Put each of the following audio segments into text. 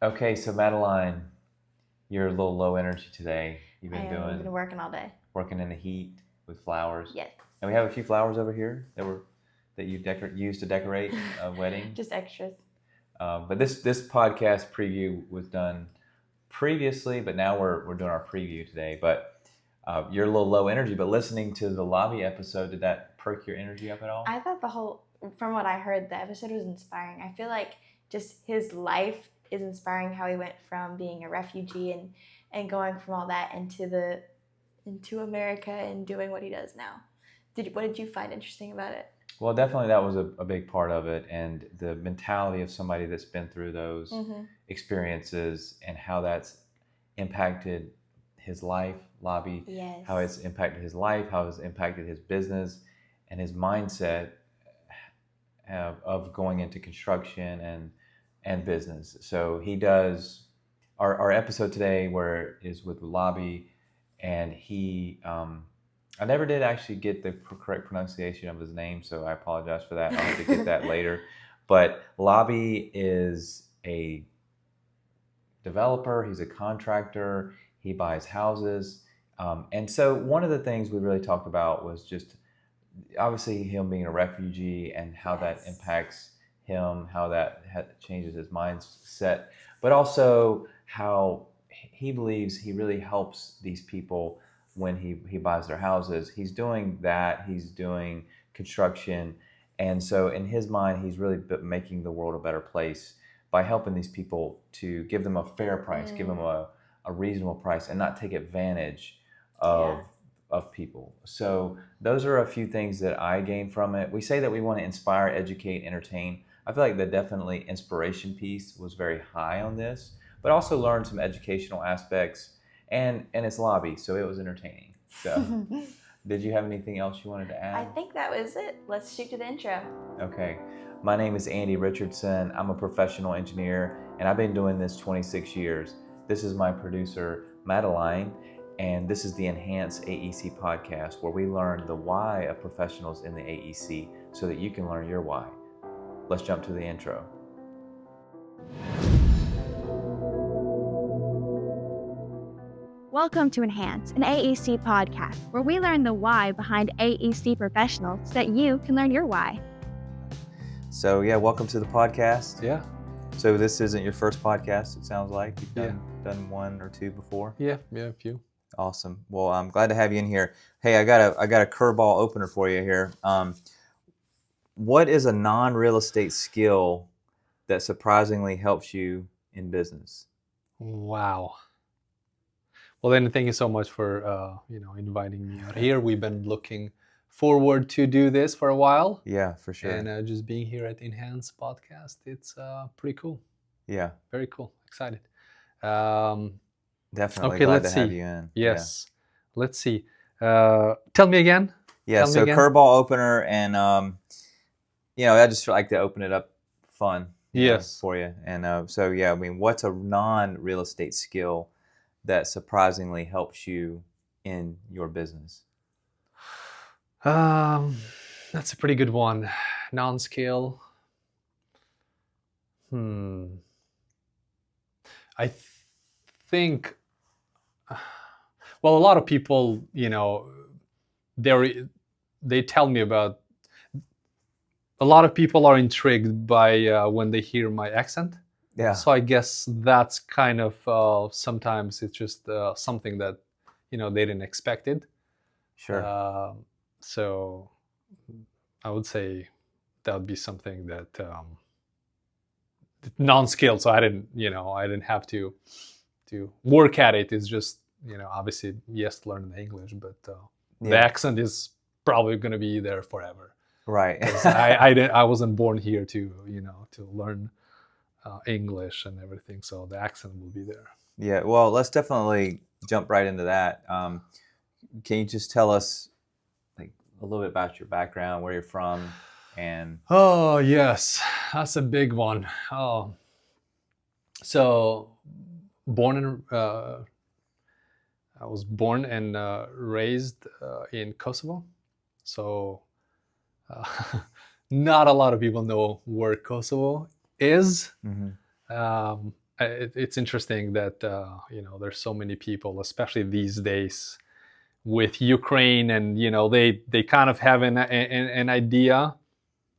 Okay, so Madeline, you're a little low energy today. You've been I've been working all day. working in the heat with flowers. Yes. And we have a few flowers over here that you used to decorate a wedding. Just extras. But this podcast preview was done previously, but now we're doing our preview today. But you're a little low energy, but listening to the Labi episode, did that perk your energy up at all? I thought from what I heard, the episode was inspiring. I feel like just his life is inspiring, how he went from being a refugee and going from all that into America and doing what he does now. What did you find interesting about it? Well, definitely that was a big part of it, and the mentality of somebody that's been through those experiences and how that's impacted his life, Labi, Yes. how it's impacted his life, how it's impacted his business, and his mindset of going into construction and business. So he does our episode today where is with Labi, and he I never did actually get the correct pronunciation of his name, so I apologize for that. I'll have to get that later. But Labi is a developer. He's a contractor. He buys houses. And so one of the things we really talked about was just obviously him being a refugee and how that impacts him, how that changes his mindset, but also how he believes he really helps these people when he buys their houses. He's doing that. He's doing construction. And so in his mind, he's really making the world a better place by helping these people to give them a fair price, give them a reasonable price, and not take advantage of people. So those are a few things that I gained from it. We say that we want to inspire, educate, entertain. I feel like the definitely inspiration piece was very high on this, but also learned some educational aspects. And it's Labi, so it was entertaining. So, did you have anything else you wanted to add? I think that was it. Let's shoot to the intro. Okay. My name is Andy Richardson. I'm a professional engineer, and I've been doing this 26 years. This is my producer, Madeline, and this is the Enhance AEC podcast, where we learn the why of professionals in the AEC so that you can learn your why. Let's jump to the intro. Welcome to Enhance, an AEC podcast, where we learn the why behind AEC professionals so that you can learn your why. So welcome to the podcast. Yeah. So this isn't your first podcast, it sounds like. You've done one or two before? Yeah, a few. Awesome. Well, I'm glad to have you in here. Hey, I got a curveball opener for you here. What is a non-real estate skill that surprisingly helps you in business? Wow. Well, then thank you so much for inviting me out here. We've been looking forward to do this for a while. Yeah, for sure. And just being here at Enhance podcast, it's pretty cool. Yeah. Very cool. Excited. Definitely okay, glad let's to have see. you in. Yes. Yeah. Let's see. Tell me again. Yeah, so curveball opener, and I just like to open it up fun for you. And what's a non-real estate skill that surprisingly helps you in your business? That's a pretty good one. Non-skill. I think, well, a lot of people, they tell me about, a lot of people are intrigued by when they hear my accent. Yeah. So I guess that's kind of, sometimes it's just something that, they didn't expect it. Sure. So I would say that would be something that non-skill. So I didn't have to work at it. It's just, obviously, yes, learn the English, but the accent is probably going to be there forever. Right. I wasn't born here to learn English and everything. So the accent will be there. Yeah. Well, let's definitely jump right into that. Can you just tell us a little bit about your background, where you're from, and... Oh, yes. That's a big one. Oh. So, I was born and raised in Kosovo. So, not a lot of people know where Kosovo is. Mm-hmm. it's interesting that there's so many people, especially these days, with Ukraine, and they kind of have an idea,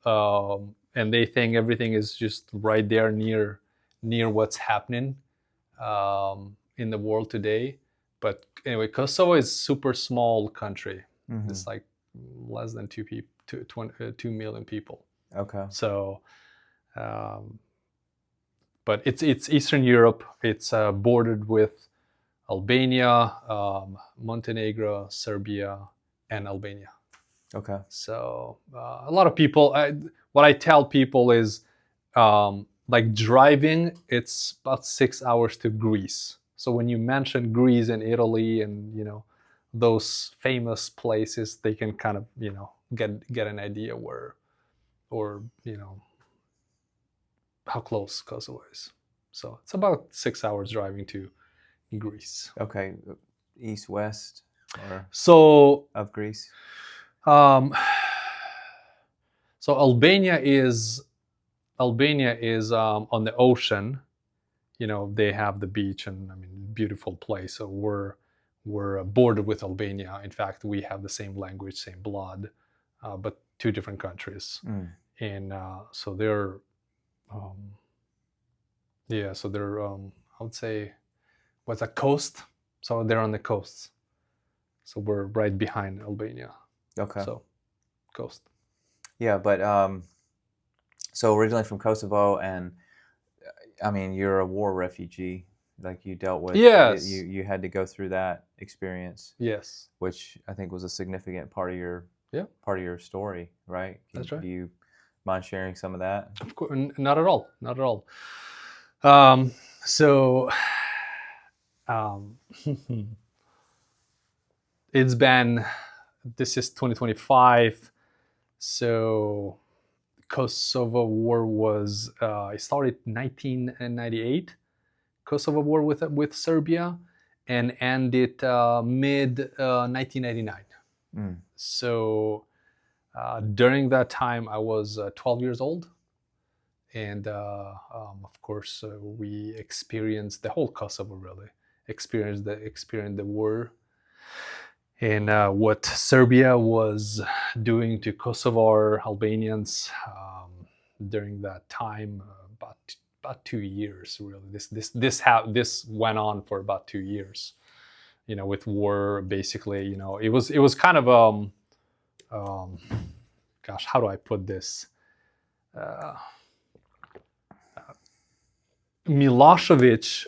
and they think everything is just right there near what's happening in the world today. But anyway, Kosovo is super small country. Mhm. It's like less than 2 million people. Okay. So, but it's Eastern Europe. It's bordered with Albania, Montenegro, Serbia, and Albania. Okay. So a lot of people, what I tell people is, like driving, it's about 6 hours to Greece. So when you mention Greece and Italy and those famous places, they can kind of get an idea where, or how close Kosovo is. So it's about 6 hours driving to Greece. Okay. East, west, or So of Greece. So Albania is on the ocean. They have the beach, and beautiful place. So we're bordered with Albania. In fact, we have the same language, same blood, but two different countries. And so they're so they're I would say, what's a coast? So they're on the coasts. So we're right behind Albania. Okay. So coast. Yeah, but so originally from Kosovo, and you're a war refugee. Like, you dealt with. Yes. You had to go through that experience. Yes. Which I think was a significant part of your story, right? That's right. Do you mind sharing some of that? Of course, not at all. Not at all. So it's been. This is 2025. So Kosovo War was. It started 1998. Kosovo War with Serbia, and ended mid 1999. So during that time, I was 12 years old, and of course we experienced the whole Kosovo really experienced the war, and what Serbia was doing to Kosovar Albanians during that time, about 2 years really. This went on for about 2 years, with war basically. It was kind of gosh, how do I put this? Milosevic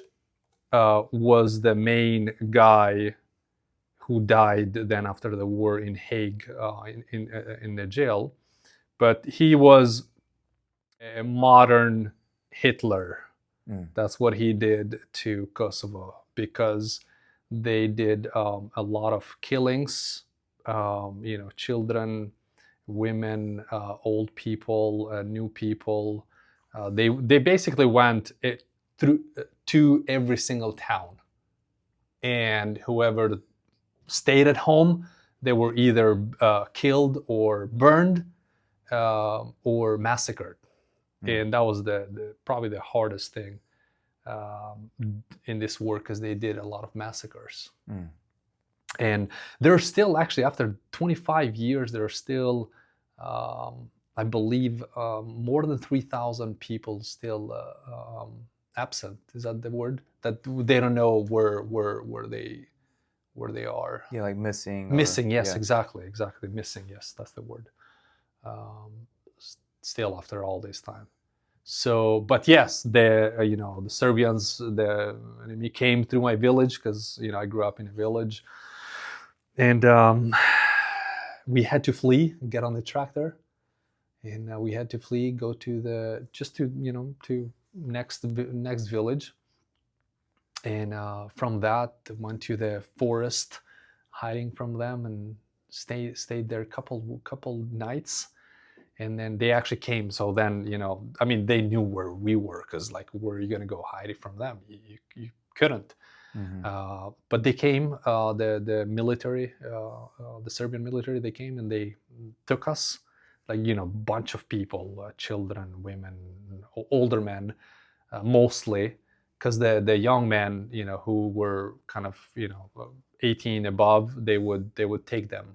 was the main guy who died then after the war in Hague, in the jail, but he was a modern Hitler. That's what he did to Kosovo, because they did a lot of killings, children, women, old people, new people. They basically went to every single town, and whoever stayed at home, they were either killed or burned or massacred. And that was probably the hardest thing in this war, because they did a lot of massacres. And there are still, actually, after 25 years, there are still, I believe, more than 3,000 people still absent. Is that the word? That they don't know where they are. Yeah, like missing. Missing, yes, yeah. exactly. Missing, yes, that's the word. Still after all this time. So, but yes, the Serbians, the enemy came through my village, because I grew up in a village, and we had to flee, get on the tractor, and we had to flee, go to to next village, and from that went to the forest, hiding from them, and stayed there a couple nights. And then they actually came. So then, they knew where we were, because like, where are you going to go hide from them? You couldn't. But they came, the military, the Serbian military, they came and they took us, like, bunch of people, children, women, older men, mostly, because the young men, who were kind of 18 above, they would take them.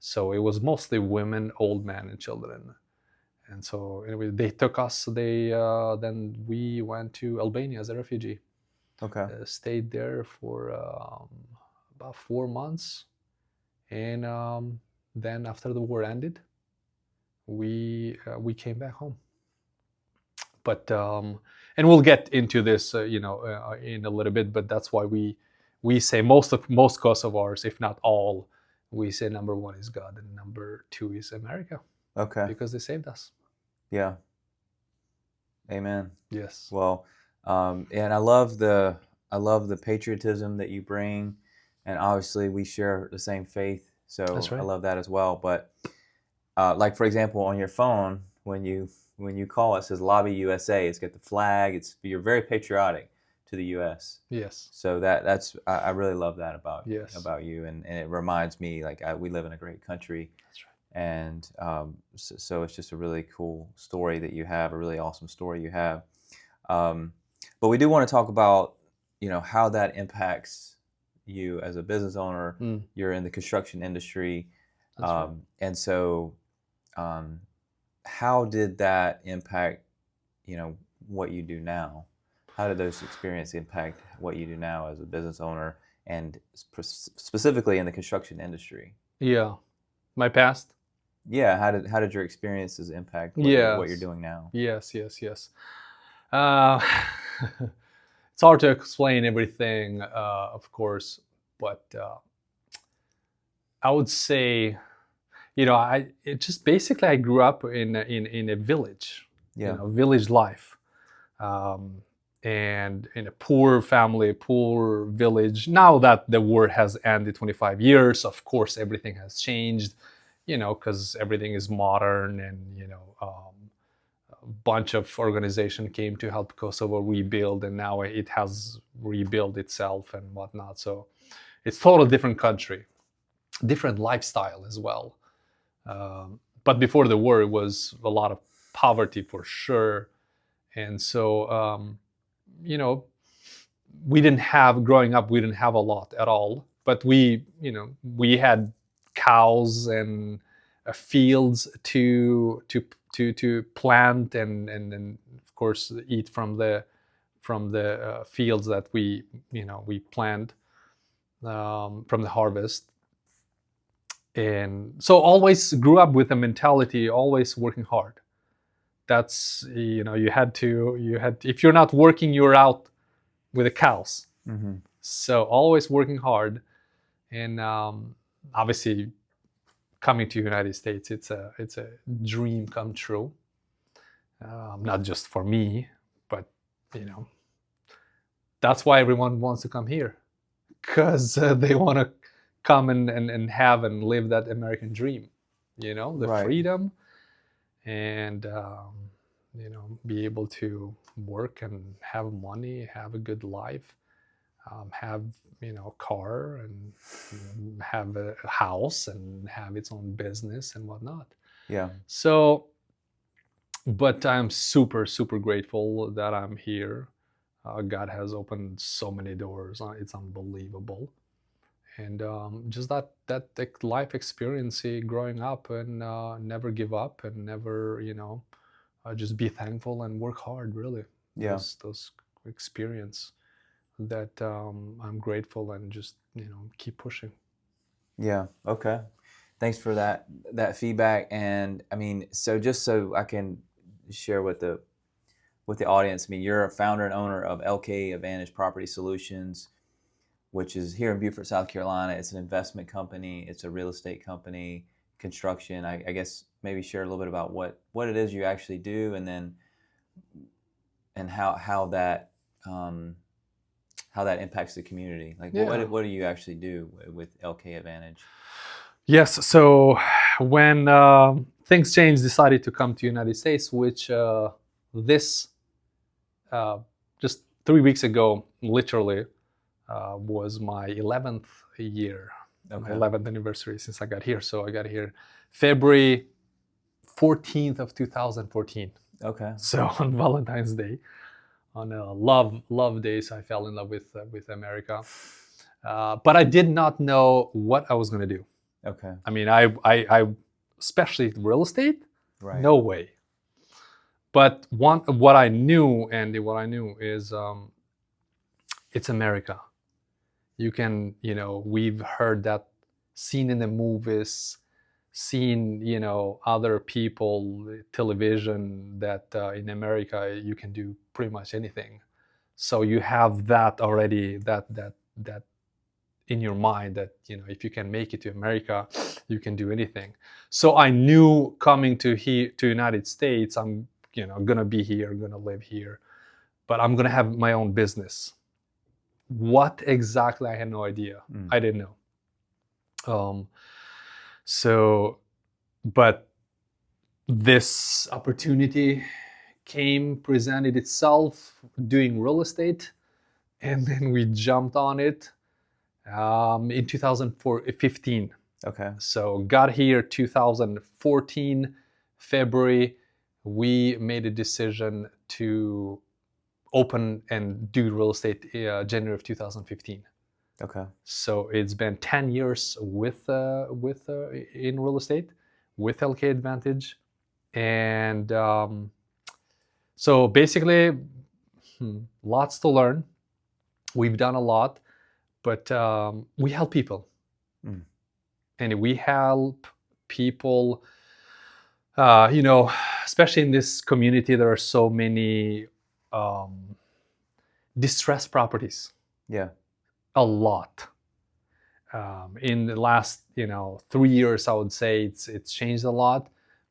So it was mostly women, old men, and children. And so anyway, they took us. Then we went to Albania as a refugee. Okay. Stayed there for about 4 months, and then after the war ended, we came back home. But and we'll get into this, in a little bit. But that's why we say most Kosovars, if not all, we say number one is God and number two is America. Okay. Because they saved us. Yeah. Amen. Yes. Well, and I love the patriotism that you bring, and obviously we share the same faith, so That's right. I love that as well. But like for example, on your phone, when you call, it says Labi USA. It's got the flag. You're very patriotic to the U.S. Yes. So that's I really love that about Yes. about you, and it reminds me like we live in a great country. That's right. And so it's just a really cool story that you have, a really awesome story you have. But we do want to talk about, how that impacts you as a business owner. You're in the construction industry. That's right. And so how did that impact, what you do now? How did those experiences impact what you do now as a business owner, and specifically in the construction industry? Yeah. My past? Yeah, how did your experiences impact what you're doing now? Yes. It's hard to explain everything, of course, but I would say, I grew up in a village, village life, and in a poor family, poor village. Now that the war has ended 25 years, of course, everything has changed. Because everything is modern, and a bunch of organization came to help Kosovo rebuild, and now it has rebuilt itself and whatnot. So it's totally different country, different lifestyle as well. But before the war, it was a lot of poverty for sure, and so growing up, we didn't have a lot at all. But we had cows and fields to plant and of course eat from the fields that we plant from the harvest. And so always grew up with a mentality, always working hard. That's you had if you're not working, you're out with the cows. Mm-hmm. So always working hard. And obviously, coming to the United States, it's a dream come true. Not just for me, but that's why everyone wants to come here, because they want to come and have and live that American dream. The Right. freedom, and be able to work and have money, have a good life. Have a car, and have a house, and have its own business and whatnot. Yeah. So, but I'm super grateful that I'm here. God has opened so many doors. It's unbelievable. And just that life experience, growing up, and never give up, and never just be thankful and work hard. Really, Yeah. Those experience. That I'm grateful, and just keep pushing. Yeah. Okay. Thanks for that feedback. And I mean, so just so I can share with the audience, I mean, you're a founder and owner of LK Advantage Property Solutions, which is here in Beaufort, South Carolina. It's an investment company. It's a real estate company, construction. I guess maybe share a little bit about what it is you actually do, and then how that impacts the community. Like, what do you actually do with LK Advantage? Yes. So when things changed, decided to come to United States, which this just 3 weeks ago, literally, was my 11th year, my 11th anniversary since I got here. So I got here February 14th of 2014. Okay. So on Valentine's Day. love days. I fell in love with America, but I did not know what I was going to do. Okay. I mean, I especially real estate, Right. no way. But what I knew, Andy, what I knew is it's America. You can, we've heard that, seen in the movies, seen, other people, television, that in America you can do pretty much anything. So you have that already, that in your mind, that if you can make it to America, you can do anything. So I knew coming to United States, I'm gonna be here, gonna live here, but I'm gonna have my own business. What exactly, I had no idea. I didn't know. But this opportunity presented itself doing real estate, and then we jumped on it in 2015. Okay. So got here 2014 February. We made a decision to open and do real estate January of 2015. Okay. So it's been 10 years with in real estate with LK Advantage, and so basically, lots to learn. We've done a lot, but we help people, and we help people. Especially in this community, there are so many distressed properties. Yeah. A lot. In the last 3 years, I would say it's changed a lot.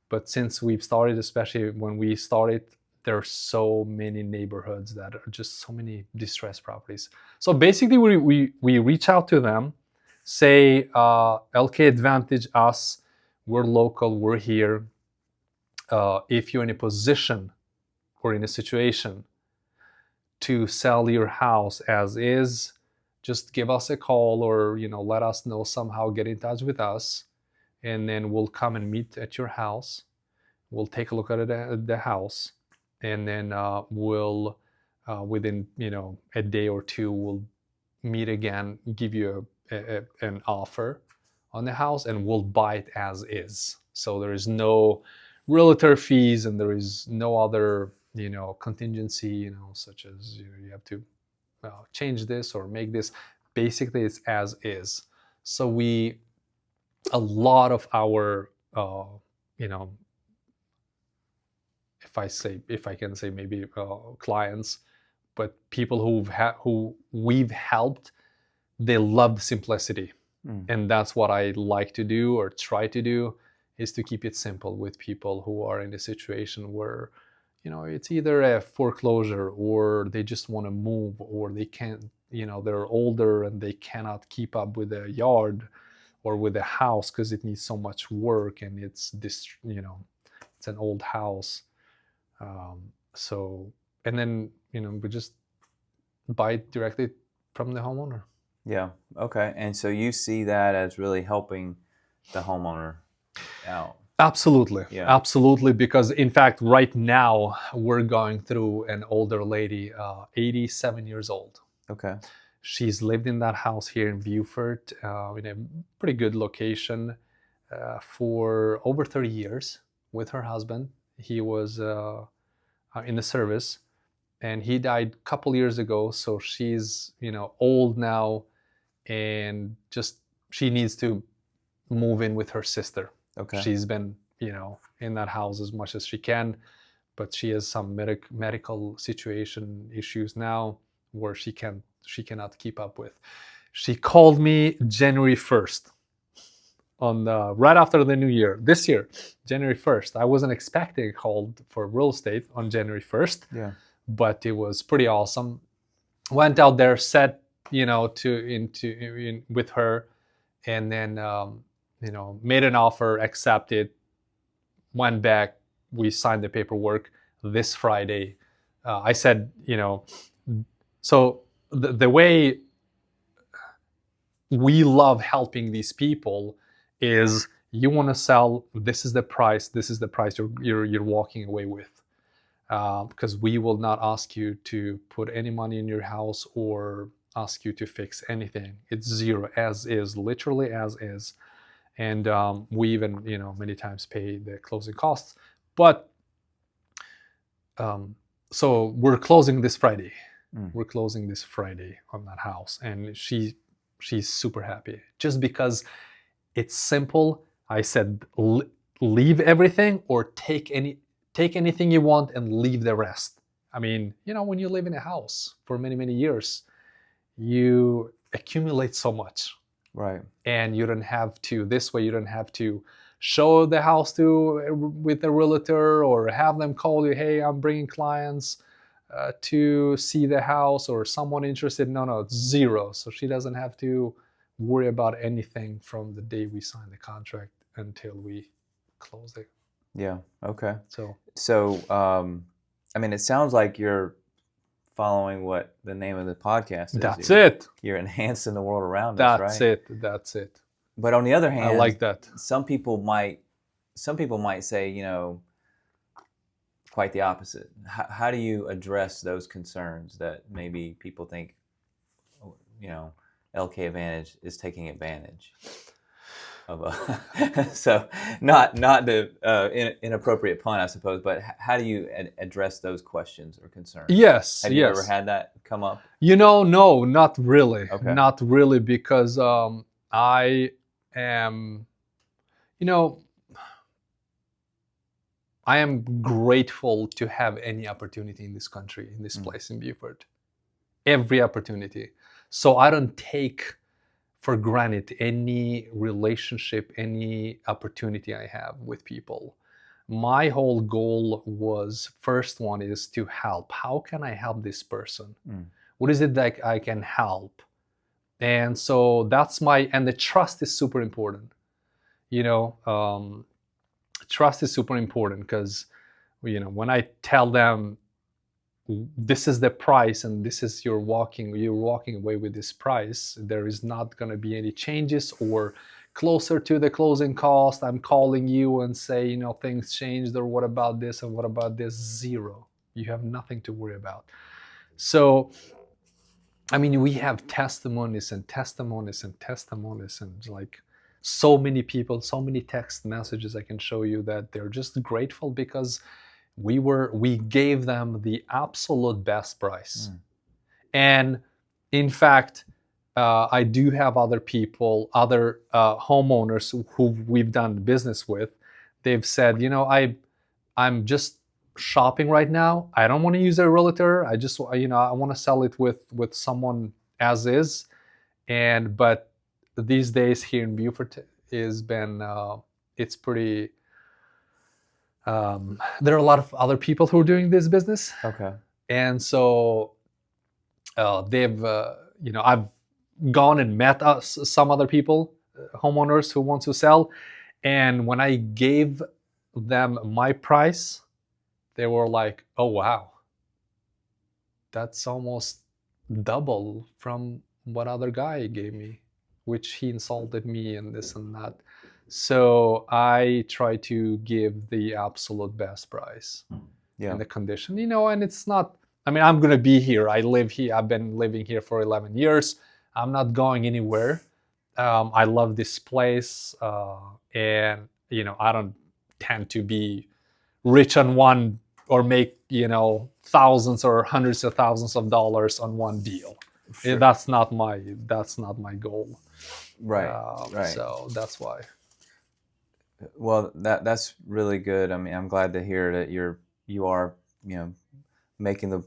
But since we've started, especially when we started, there are so many neighborhoods that are just so many distressed properties. So basically, we reach out to them, say, LK Advantage, us, we're local, we're here. If you're in a position or in a situation to sell your house as is, just give us a call, or let us know somehow, get in touch with us, and then we'll come and meet at your house. We'll take a look at the house, and then we'll within a day or two, we'll meet again, give you an offer on the house, and we'll buy it as is. So there is no realtor fees, and there is no other contingency, such as you have to change this or make this. Basically, it's as is. So a lot of our if I can say maybe clients, but people who we've helped, they love the simplicity. And that's what I like to do, or try to do, is to keep it simple with people who are in a situation where it's either a foreclosure, or they just want to move, or they can't, they're older and they cannot keep up with a yard or with a house because it needs so much work, and it's this, it's an old house. And then we just buy it directly from the homeowner. Yeah. Okay. And so you see that as really helping the homeowner out. Absolutely. Yeah. Absolutely. Because in fact, right now we're going through an older lady, 87 years old. Okay. She's lived in that house here in Beaufort, in a pretty good location, for over 30 years with her husband. He was in the service, and he died a couple years ago. So she's old now, and just she needs to move in with her sister. Okay. She's been in that house as much as she can, but she has some medical situation issues now where she cannot keep up with. She called me January 1st, on right after the new year, this year, January 1st. I wasn't expecting a call for real estate on January 1st. Yeah. But it was pretty awesome. Went out there, sat with her, and then made an offer, accepted, went back. We signed the paperwork this Friday. I said, so the way we love helping these people is, you want to sell, this is the price you're walking away with. because we will not ask you to put any money in your house or ask you to fix anything. It's zero, as is, literally as is. And we even, many times pay the closing costs. But so we're closing this Friday. We're closing this Friday on that house, and she's super happy just because it's simple. I said, leave everything or take anything you want and leave the rest. I mean, when you live in a house for many, many years, you accumulate so much. Right. And you don't have to, this way you don't have to show the house with a realtor or have them call you, hey, I'm bringing clients to see the house, or someone interested. No, it's zero. So she doesn't have to worry about anything from the day we sign the contract until we close it. Yeah. Okay. So I mean, it sounds like you're following what the name of the podcast is. That's it. You're enhancing the world around us, right? That's it. But on the other hand, I like that. Some people might say, quite the opposite. How do you address those concerns that maybe people think, LK Advantage is taking advantage of so not the inappropriate pun, I suppose, but how do you address those questions or concerns? Yes. Have you ever had that come up? No, not really. Okay. Not really, because I am, I am grateful to have any opportunity in this country, in this place in Beaufort. Every opportunity. So I don't take for granted any relationship, any opportunity I have with people. My whole goal was, first one is to help. How can I help this person? What is it that I can help? And so that's and the trust is super important. Trust is super important because, when I tell them this is the price and this is you're walking away with this price, there is not going to be any changes or closer to the closing cost. I'm calling you and say, things changed, or what about this and what about this? Zero. You have nothing to worry about. So, I mean, we have testimonies and like so many people, so many text messages I can show you that they're just grateful because we gave them the absolute best price. And in fact, I do have other people, other homeowners who we've done business with. They've said, I'm just shopping right now. I don't want to use a realtor. I just, I want to sell it with someone as is. But these days here in Beaufort it's pretty, there are a lot of other people who are doing this business. Okay. And so they've, I've gone and met some other people, homeowners who want to sell. And when I gave them my price, they were like, oh, wow, that's almost double from what other guy gave me, which he insulted me and this and that. So I try to give the absolute best price in the condition, and it's not, I mean, I'm going to be here. I live here. I've been living here for 11 years. I'm not going anywhere. I love this place. And, I don't tend to be rich on one or make, thousands or hundreds of thousands of dollars on one deal. Sure. That's not my goal. Right. So that's why. Well, that's really good. I mean, I'm glad to hear that you are making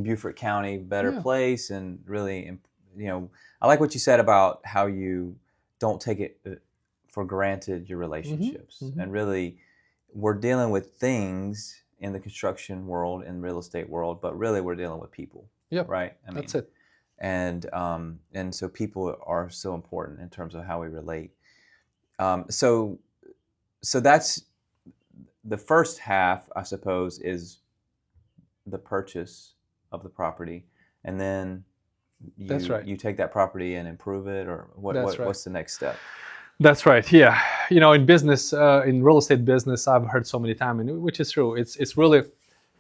Beaufort County a better place, and really, I like what you said about how you don't take it for granted, your relationships. And really, we're dealing with things in the construction world and real estate world, but really we're dealing with people. Yep. Right. I mean, that's it. And so people are so important in terms of how we relate. So that's the first half, I suppose, is the purchase of the property, and then you take that property and improve it, or what's the next step? That's right. Yeah, in business, in real estate business, I've heard so many times, which is true. It's really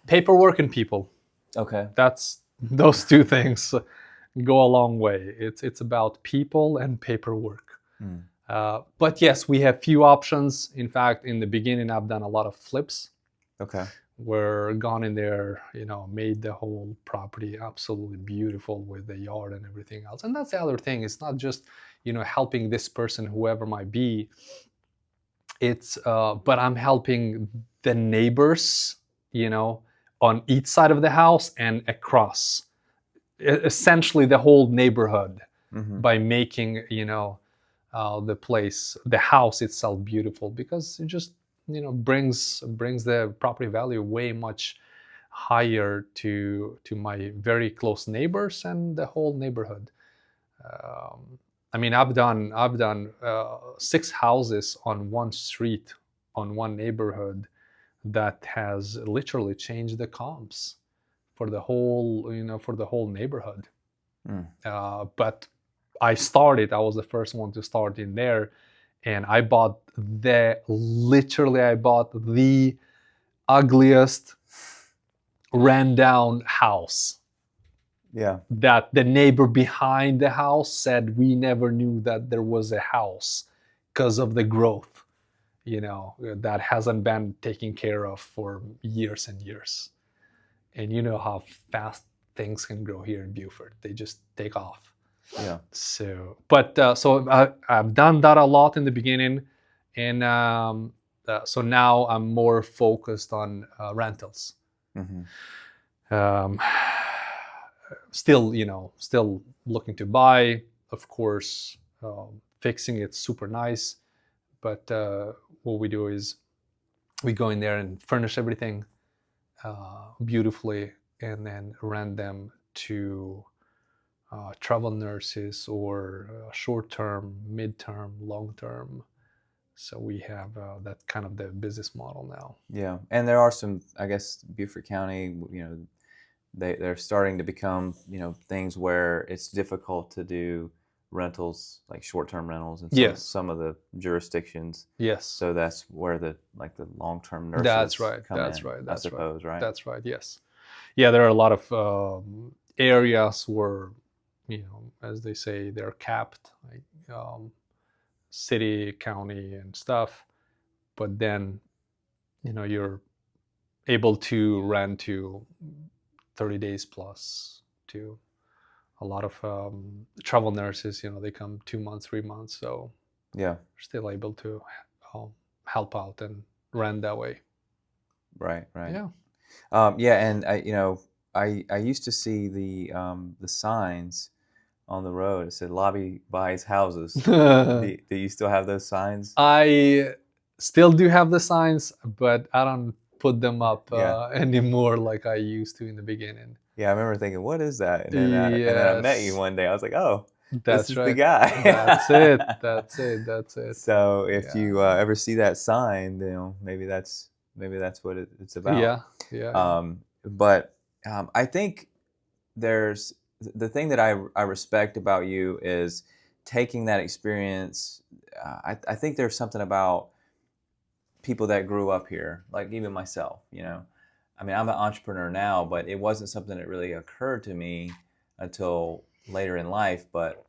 Paperwork and people. Okay. That's those two things go a long way. It's about people and paperwork. Mm. But yes, we have few options. In fact, in the beginning, I've done a lot of flips. Okay. We're gone in there, made the whole property absolutely beautiful with the yard and everything else. And that's the other thing. It's not just, helping this person, whoever might be. It's, but I'm helping the neighbors, on each side of the house and across, essentially the whole neighborhood, Mm-hmm. by making, the house itself beautiful, because it just, brings the property value way much higher to my very close neighbors and the whole neighborhood. I mean, I've done 6 houses on one street, on one neighborhood, that has literally changed the comps for the whole neighborhood. Mm. But I was the first one to start in there, and I bought the ugliest ran down house. Yeah. That the neighbor behind the house said, we never knew that there was a house because of the growth, that hasn't been taken care of for years and years. And you know how fast things can grow here in Beaufort. They just take off. Yeah. So, but I've done that a lot in the beginning, and so now I'm more focused on rentals. Mm-hmm. Still looking to buy, of course. Fixing it's super nice, but what we do is we go in there and furnish everything beautifully, and then rent them to travel nurses, or short-term, mid-term, long-term. So we have that kind of the business model now. Yeah, and there are some, I guess, Beaufort County, they're starting to become, things where it's difficult to do rentals, like short-term rentals in some of the jurisdictions. Yes. So that's where the long-term nurses That's right. come That's in, right. I suppose, right? That's right. Yes. Yeah, there are a lot of areas where, as they say, they're capped, like city, county, and stuff. But then, you're able to rent to 30 days plus. To a lot of travel nurses, they come 2 months, 3 months. So yeah, you're still able to help out and rent that way. Right. Yeah. Yeah, and I used to see the signs on the road. It said Labi buys houses. Do you still have those signs? I still do have the signs, but I don't put them up Yeah. anymore like I used to in the beginning. Yeah, I remember thinking, what is that? And then I met you one day. I was like, oh, That's this is right. the guy. That's it. So if you ever see that sign, maybe that's what it's about. Yeah. But I think there's the thing that I respect about you is taking that experience. I think there's something about people that grew up here, like even myself. I mean, I'm an entrepreneur now, but it wasn't something that really occurred to me until later in life. But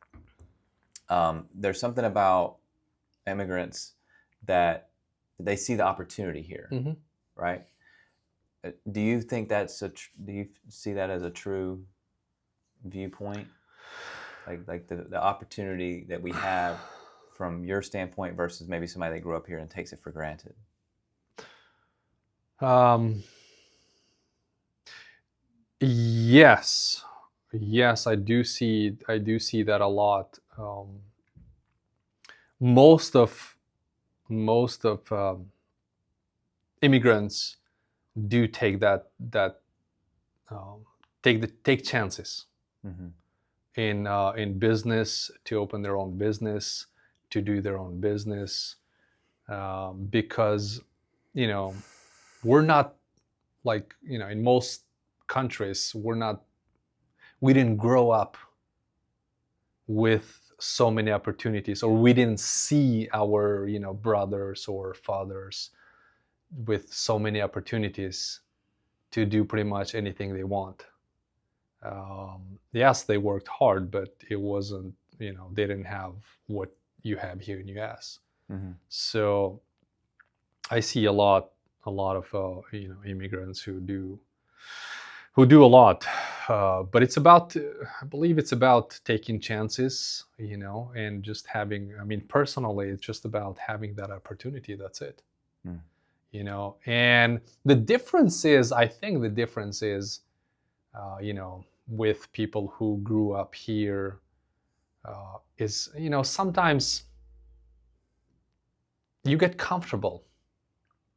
there's something about immigrants that they see the opportunity here, Mm-hmm. right? Do you think do you see that as a true viewpoint? Like the opportunity that we have from your standpoint versus maybe somebody that grew up here and takes it for granted? Yes, I do see that a lot. Most of immigrants do take take chances. Mm-hmm. In business, to open their own business, to do their own business, because we're not like in most countries we didn't grow up with so many opportunities, or we didn't see our brothers or fathers with so many opportunities to do pretty much anything they want. Yes, they worked hard, but it wasn't, they didn't have what you have here in US. Mm-hmm. So I see a lot of immigrants who do a lot, but it's about, I believe it's about taking chances, and just having, personally, it's just about having that opportunity. That's it. Mm. And the difference is, I think the difference is, with people who grew up here, is, sometimes you get comfortable.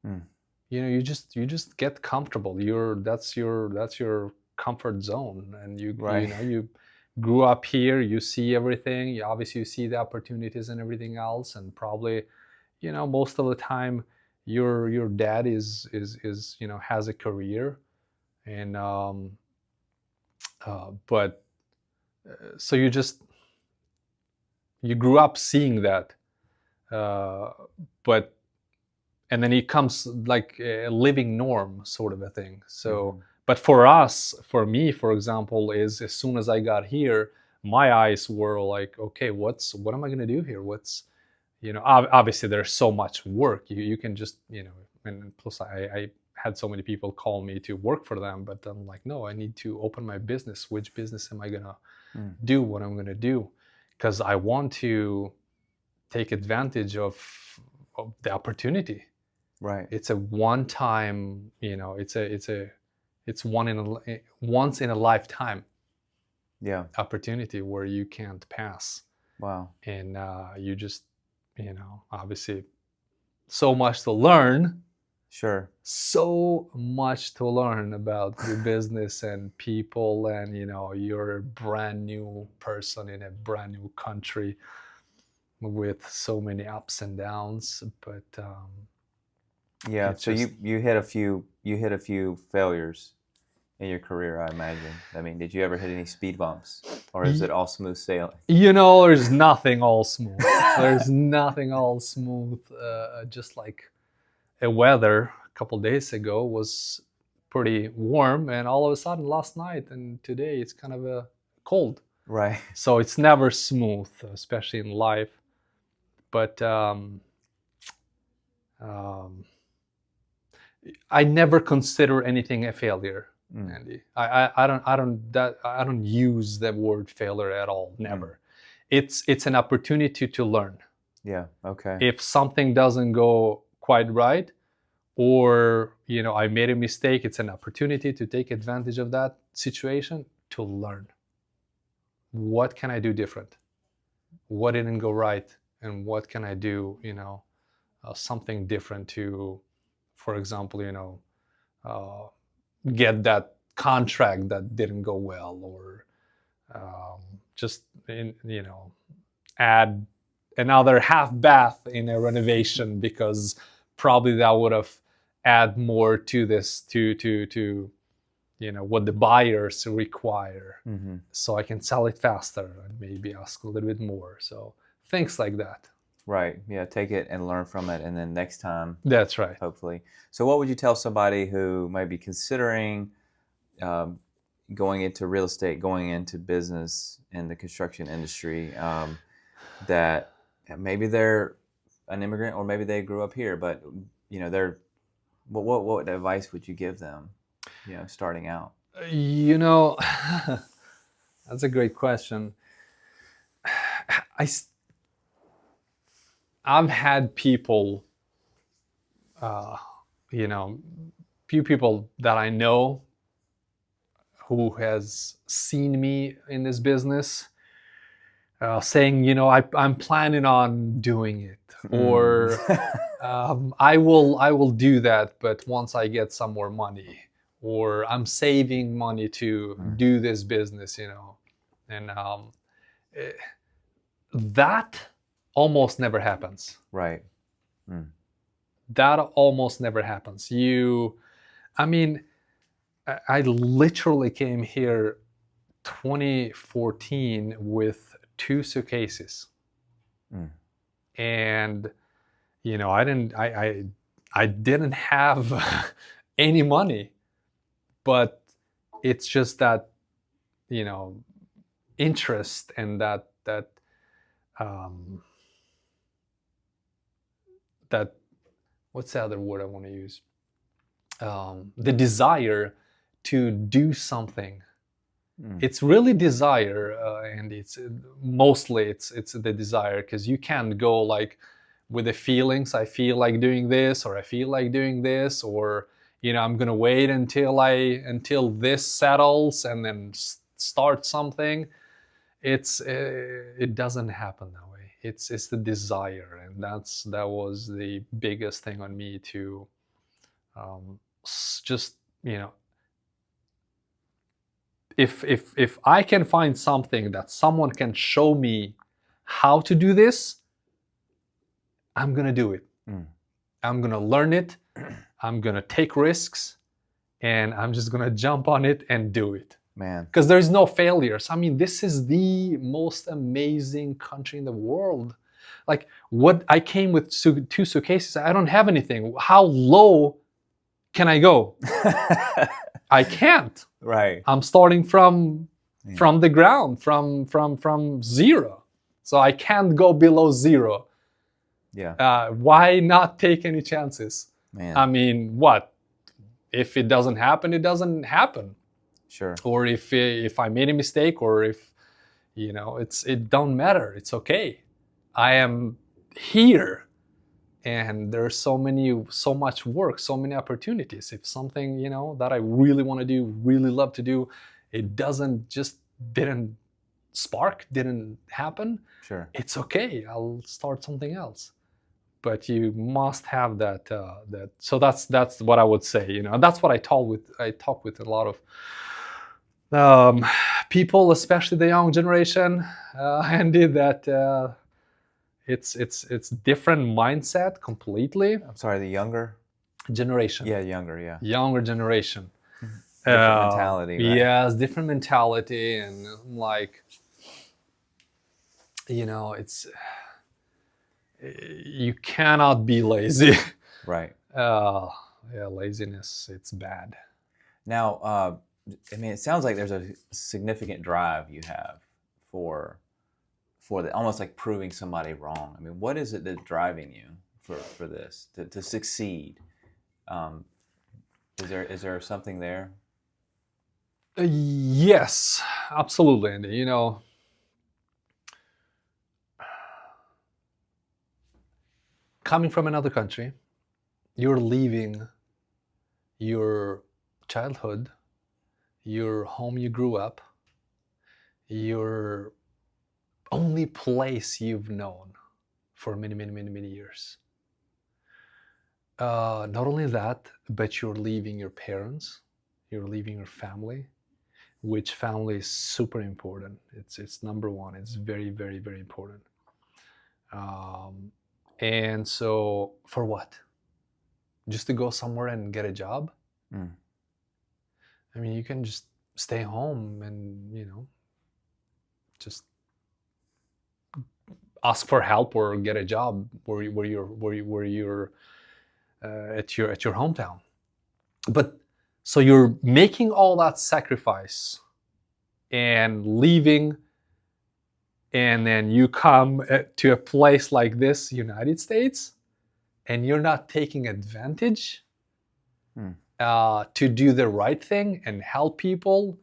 Mm. You just get comfortable. That's your comfort zone, and you grew up here. You see everything. You see the opportunities and everything else, and probably, most of the time, your dad is has a career, and but so you grew up seeing that, but. And then it comes like a living norm sort of a thing. So, but for me, for example, is as soon as I got here, my eyes were like, okay, what am I going to do here? Obviously there's so much work. You can just, and plus I had so many people call me to work for them, but I'm like, no, I need to open my business. Which business am I going to do? What I'm going to do? Because I want to take advantage of the opportunity. Right. It's a one-time, it's once in a lifetime opportunity where you can't pass. Wow. And you just, obviously so much to learn. Sure. So much to learn about the business and people, and you're a brand new person in a brand new country with so many ups and downs, but yeah. So you hit a few failures in your career, I imagine. I mean, did you ever hit any speed bumps, or is it all smooth sailing? There's nothing all smooth. There's nothing all smooth. Just like the weather a couple days ago was pretty warm, and all of a sudden last night and today it's kind of cold. Right. So it's never smooth, especially in life. But I never consider anything a failure, Andy. I don't use the word failure at all. Never. It's an opportunity to learn. Yeah. Okay. If something doesn't go quite right, or I made a mistake, it's an opportunity to take advantage of that situation to learn. What can I do different? What didn't go right, and what can I do? Something different to, for example, get that contract that didn't go well, or just add another half bath in a renovation, because probably that would have add more to this to what the buyers require, so I can sell it faster and maybe ask a little bit more. So things like that. Right. Yeah. Take it and learn from it, and then next time. That's right. Hopefully. So, what would you tell somebody who might be considering going into real estate, going into business in the construction industry, that maybe they're an immigrant, or maybe they grew up here, but they're what advice would you give them, starting out? That's a great question. I've had people, few people that I know who has seen me in this business, saying, I'm planning on doing it, or I will do that, but once I get some more money, or I'm saving money to do this business, and that almost never happens. Right. That almost never happens. I literally came here 2014 with 2 suitcases. And I didn't have any money. but it's just that, interest and that what's the other word I want to use? The desire to do something. It's really desire, and it's mostly it's the desire, because you can't go like with the feelings. I feel like doing this, or I feel like doing this, or I'm gonna wait until this settles and then start something. It doesn't happen that way. It's the desire, and that was the biggest thing on me to just if I can find something that someone can show me how to do this, I'm gonna do it. I'm gonna learn it. I'm gonna take risks, and I'm just gonna jump on it and do it. Man, because there's no failures. I mean, this is the most amazing country in the world. Like, what I came with 2 suitcases. I don't have anything. How low can I go? I can't. Right. I'm starting from the ground, from zero. So I can't go below zero. Yeah. Why not take any chances? Man. I mean, what? If it doesn't happen, it doesn't happen. Sure. Or if I made a mistake, or if it don't matter. It's okay. I am here, and there's so much work, so many opportunities. If something that I really want to do, really love to do, it didn't happen. Sure. It's okay. I'll start something else. But you must have that. So that's what I would say. And that's what I talk with a lot of people, especially the young generation, Andy, that it's different mindset completely. I'm sorry, the younger generation. Yeah, younger generation. Different mentality, right? Yes, different mentality, and like it's you cannot be lazy. Right. Laziness, it's bad. Now, I mean, it sounds like there's a significant drive you have for almost like proving somebody wrong. I mean, what is it that's driving you for this to succeed? Is there something there? Yes, absolutely, Andy. Coming from another country, you're leaving your childhood, your home you grew up, your only place you've known for many, many, many, many years. Not only that, but you're leaving your parents, you're leaving your family, which family is super important. It's number one. It's very, very, very important. And so, for what? Just to go somewhere and get a job? I mean, you can just stay home and just ask for help or get a job where you're at your hometown. But so you're making all that sacrifice and leaving, and then you come to a place like this, United States, and you're not taking advantage to do the right thing and help people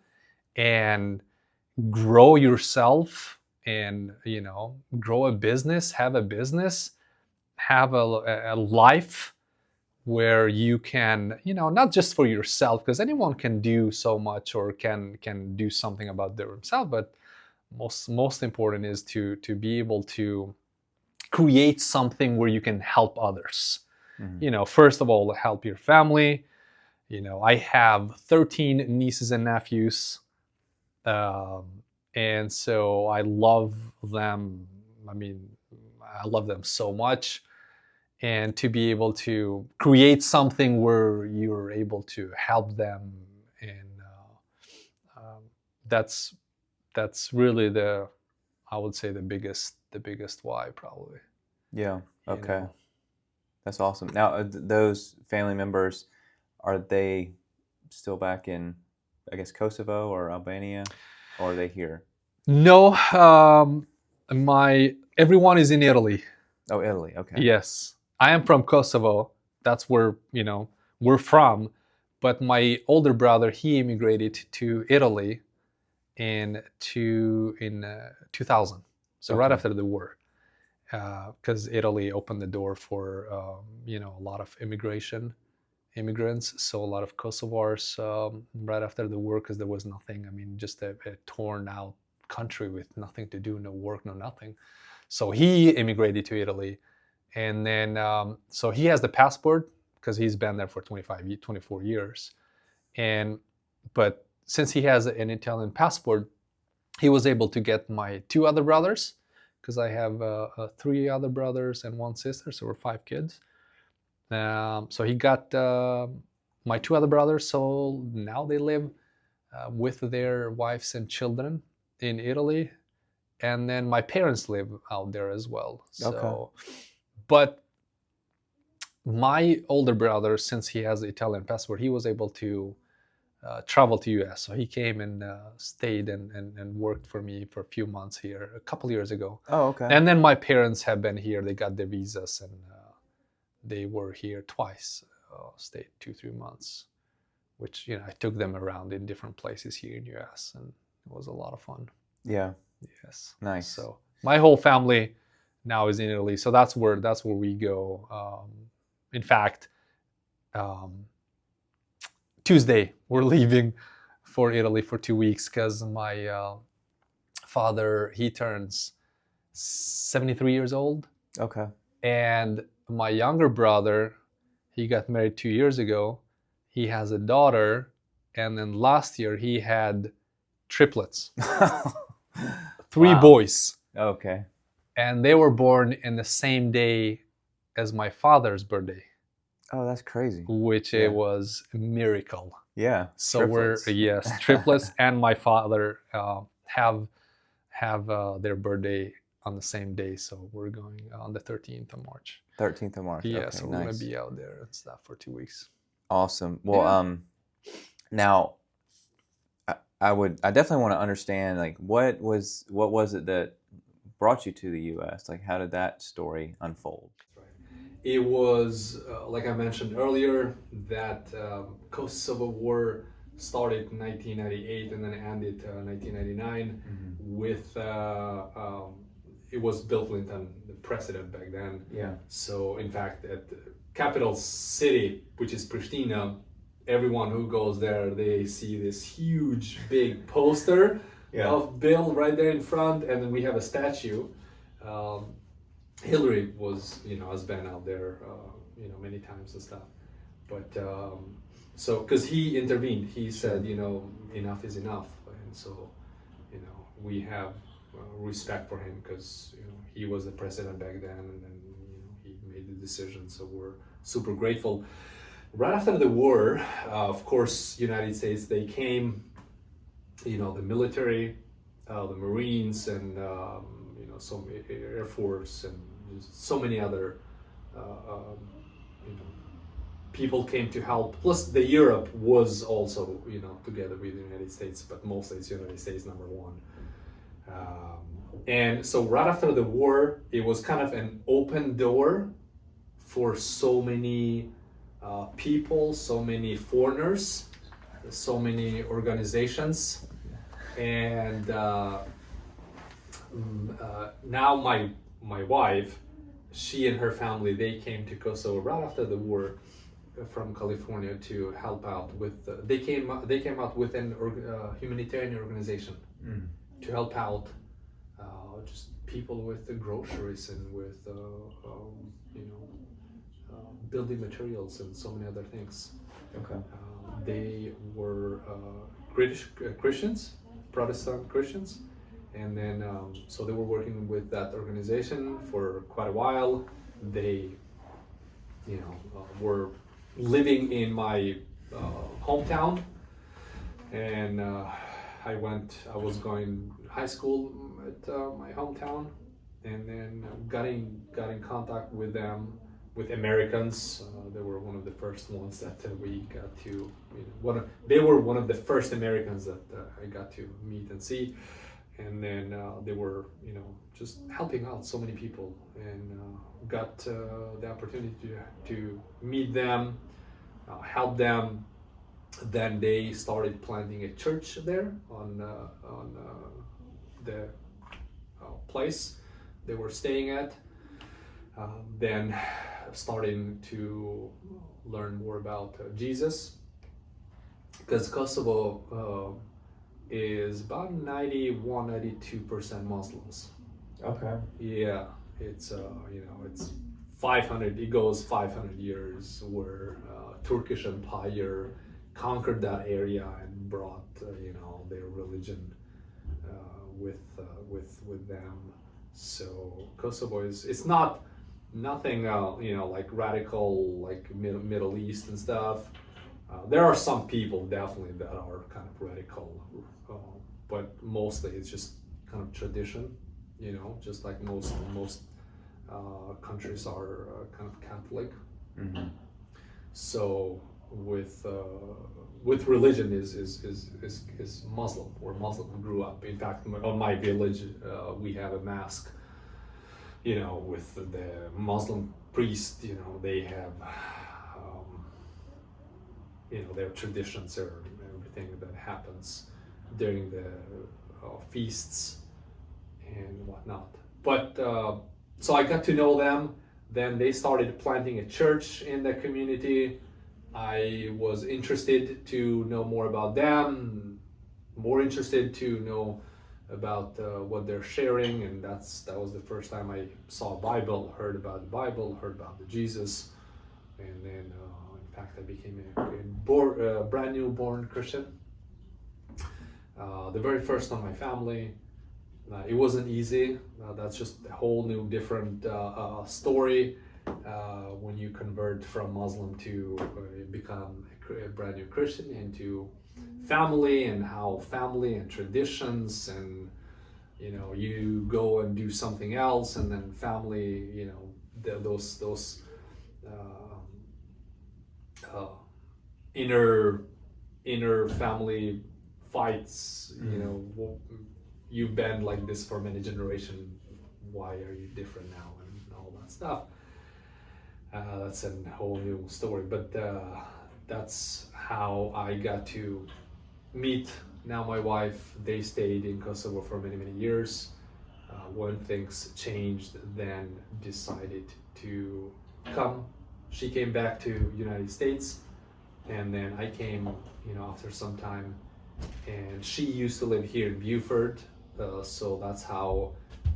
and grow yourself and grow a business, have a life where you can not just for yourself, because anyone can do so much or can do something about themselves, but most important is to be able to create something where you can help others. First of all, help your family. I have 13 nieces and nephews, and so I love them. I mean, I love them so much. And to be able to create something where you're able to help them, and that's really I would say the biggest why, probably. Yeah. Okay. That's awesome. Now, those family members, are they still back in, I guess, Kosovo or Albania, or are they here? No, everyone is in Italy. Oh, Italy. Okay. Yes, I am from Kosovo. That's where we're from. But my older brother, he immigrated to Italy in 2000. So right Okay. after the war, because Italy opened the door for a lot of immigrants. So a lot of Kosovars right after the war, because there was nothing. I mean, just a torn out country with nothing to do, no work, no nothing. So he immigrated to Italy, and then so he has the passport because he's been there for 24 years, but since he has an Italian passport, he was able to get my two other brothers, because I have 3 other brothers and 1 sister, so we're 5 kids. So he got my 2 other brothers, so now they live with their wives and children in Italy, and then my parents live out there as well. So, but my older brother, since he has the Italian passport, he was able to travel to US. So he came and stayed and worked for me for a few months here a couple years ago. Oh, okay. And then my parents have been here. They got their visas, and they were here twice, stayed 2-3 months, which I took them around in different places here in US, and it was a lot of fun. Yeah. Yes. Nice. So my whole family now is in Italy, so that's where we go. In fact, Tuesday we're leaving for Italy for 2 weeks, because my father, he turns 73 years old. Okay. And my younger brother, he got married 2 years ago. He has a daughter, and then last year he had triplets. 3 Wow. boys. Okay. And they were born in the same day as my father's birthday. Oh, that's crazy. Which Yeah. it was a miracle. Yeah. So triplets. we're triplets, and my father have their birthday on the same day. So we're going on the 13th of March. 13th of March. Yeah, Okay, so we're gonna be out there and stuff for 2 weeks. Awesome. Well, now I definitely want to understand, like, what was it that brought you to the U.S.? Like, how did that story unfold? It was, like I mentioned earlier, that Kosovo War started in 1998 and then ended 1999 with, it was Bill Clinton, the president back then. Yeah. So in fact, at the capital city, which is Pristina, everyone who goes there, they see this huge, big poster of Bill right there in front, and then we have a statue. Hillary was, has been out there, many times and stuff. But so, because he intervened, he said, enough is enough, and so, we have respect for him, because he was the president back then, and then he made the decision. So we're super grateful. Right after the war, of course, United States, they came, the military, the Marines, and some Air Force, and so many other people came to help. Plus, the Europe was also together with the United States, but mostly it's United States number one. And so right after the war, it was kind of an open door for so many people, so many foreigners, so many organizations, and now my wife, she and her family, they came to Kosovo right after the war from California to help out with. They came out with an humanitarian organization to help out just people with the groceries and with building materials and so many other things. Okay. They were Christians, Protestant Christians. And then, so they were working with that organization for quite a while. They, were living in my hometown, and I was going high school at my hometown, and then got in contact with them with Americans. They were one of the first ones that we got to, they were one of the first Americans that I got to meet and see. And then they were, just helping out so many people, and got the opportunity to meet them, help them. Then they started planting a church there on the place they were staying at. Then starting to learn more about Jesus, because Kosovo is about 91-92% Muslims. Okay. Yeah, it's it's 500. It goes 500 years where Turkish Empire conquered that area and brought their religion with them. So Kosovo it's not nothing like radical like Middle East and stuff. There are some people definitely that are kind of radical, but mostly it's just kind of tradition, just like most countries are kind of Catholic. Mm-hmm. So with religion is Muslim, or Muslim grew up. In fact, on my village, we have a mosque, with the Muslim priest, they have, their traditions or everything that happens during the feasts and whatnot. But so I got to know them. Then they started planting a church in the community. I was interested to know more about them, more interested to know about what they're sharing, and that was the first time I saw a Bible, heard about the Bible, heard about the Jesus, and then in fact I became a brand new born Christian. The very first time my family. It wasn't easy. That's just a whole new different story when you convert from Muslim to become a brand new Christian, into family, and how family and traditions, and you go and do something else, and then family, those inner family fights, you've been like this for many generations, why are you different now, and all that stuff. That's a whole new story, but that's how I got to meet now my wife. They stayed in Kosovo for many years. When things changed, then decided to come. She came back to United States, and then I came after some time, and she used to live here in Beaufort. So that's how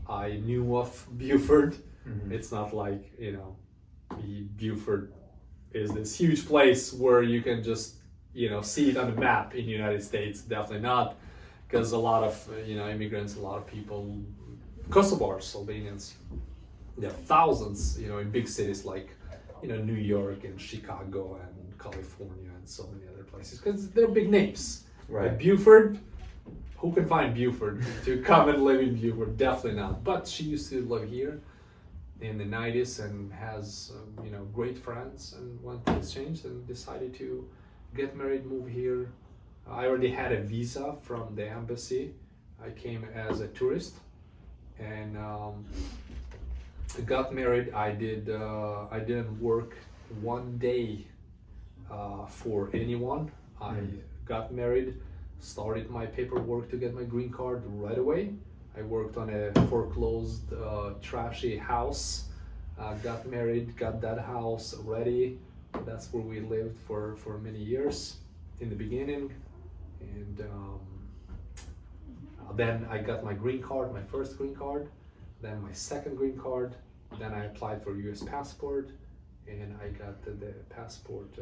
I knew of Beaufort. Mm-hmm. It's not like, Beaufort is this huge place where you can just, see it on the map in the United States. Definitely not, because a lot of, immigrants, a lot of people, Kosovars, Albanians, there are thousands, in big cities like, New York and Chicago and California and so many other places, because they're big names. Right. But Beaufort, who can find Beaufort to come and live in Beaufort? Definitely not. But she used to live here in the 90s and has, great friends. And when things changed, and decided to get married, move here. I already had a visa from the embassy. I came as a tourist, and got married. I didn't work one day for anyone. I got married, started my paperwork to get my green card right away. I worked on a foreclosed, trashy house, got married, got that house ready. That's where we lived for many years in the beginning. And then I got my green card, my first green card, then my second green card. Then I applied for US passport, and I got the passport